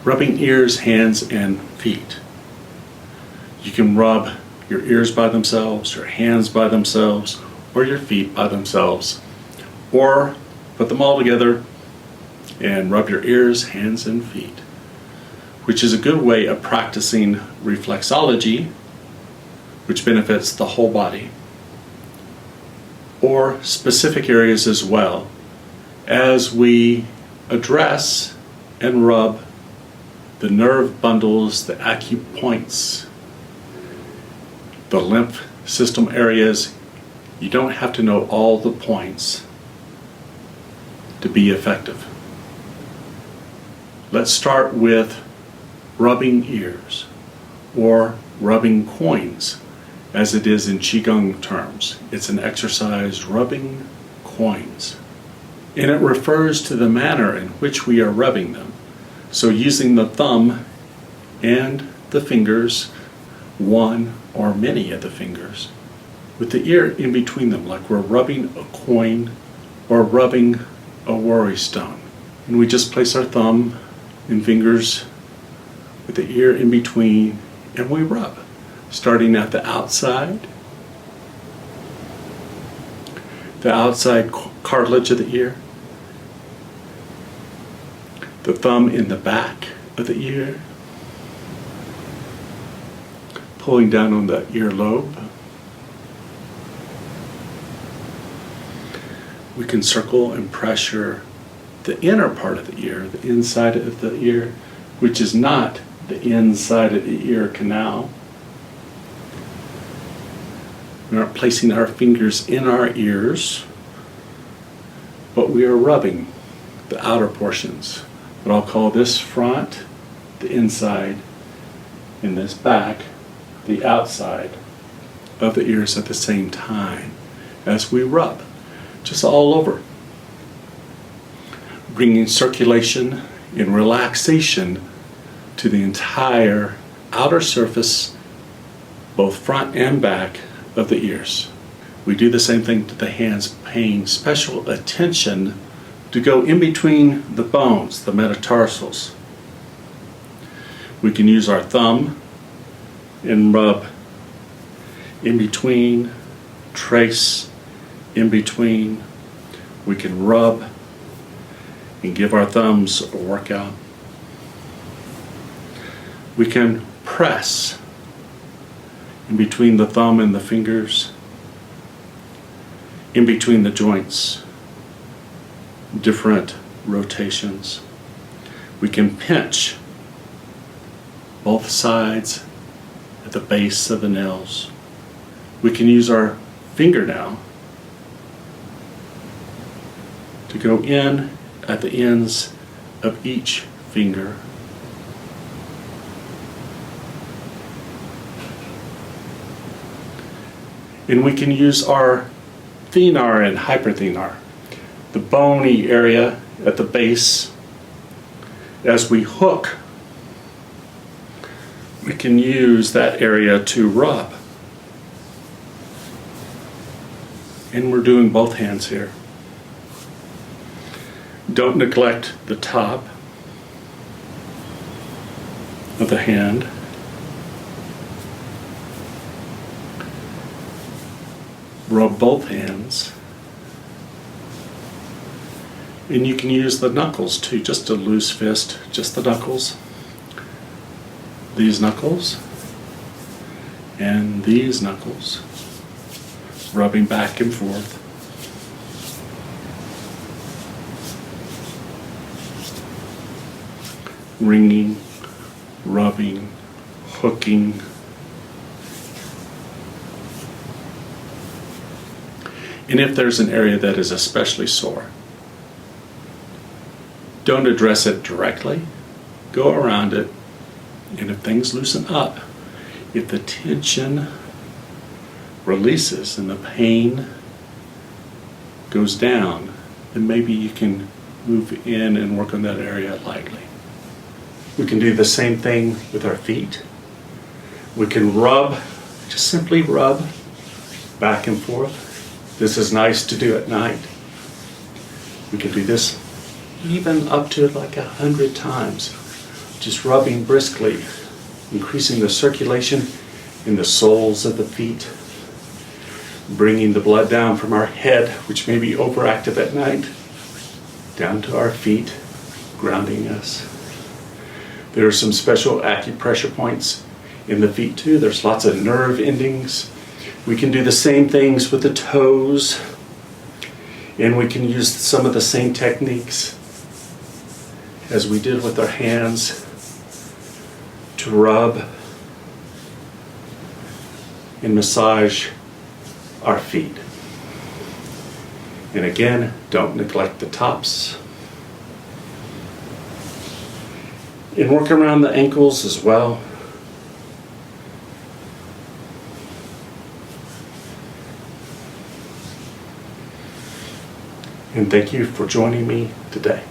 rubbing ears, hands, and feet. You can rub your ears by themselves, your hands by themselves, or your feet by themselves, or put them all together and rub your ears, hands, and feet, which is a good way of practicing reflexology, which benefits the whole body, or specific areas as well, as we address and rub the nerve bundles, the acupoints, the lymph system areas. You don't have to know all the points to be effective. Let's start with rubbing ears, or rubbing coins, as it is in Qigong terms. It's an exercise, rubbing coins. And it refers to the manner in which we are rubbing them. So using the thumb and the fingers, one or many of the fingers, with the ear in between them, like we're rubbing a coin or rubbing a worry stone. And we just place our thumb and fingers with the ear in between, and we rub, starting at the outside cartilage of the ear, the thumb in the back of the ear, pulling down on the earlobe. We can circle and pressure the inner part of the ear, the inside of the ear, which is not the inside of the ear canal. We aren't placing our fingers in our ears, but we are rubbing the outer portions. But I'll call this front, the inside, and this back, the outside of the ears at the same time as we rub, just all over, bringing circulation and relaxation to the entire outer surface, both front and back of the ears. We do the same thing to the hands, paying special attention to go in between the bones, the metatarsals. We can use our thumb and rub in between, trace in between. We can rub and give our thumbs a workout. We can press in between the thumb and the fingers, in between the joints, different rotations. We can pinch both sides at the base of the nails. We can use our fingernail to go in at the ends of each finger. And we can use our thenar and hyperthenar, the bony area at the base. As we hook, we can use that area to rub. And we're doing both hands here. Don't neglect the top of the hand. Rub both hands. And you can use the knuckles too, just a loose fist, just the knuckles. These knuckles and these knuckles, rubbing back and forth. Wringing, rubbing, hooking. And if there's an area that is especially sore, don't address it directly. Go around it, and if things loosen up, if the tension releases and the pain goes down, then maybe you can move in and work on that area lightly. We can do the same thing with our feet. We can rub, just simply rub back and forth. This is nice to do at night. We can do this even up to like 100 times, just rubbing briskly, increasing the circulation in the soles of the feet, bringing the blood down from our head, which may be overactive at night, down to our feet, grounding us. There are some special acupressure points in the feet too. There's lots of nerve endings. We can do the same things with the toes, and we can use some of the same techniques as we did with our hands to rub and massage our feet. And again, don't neglect the tops. And work around the ankles as well. And thank you for joining me today.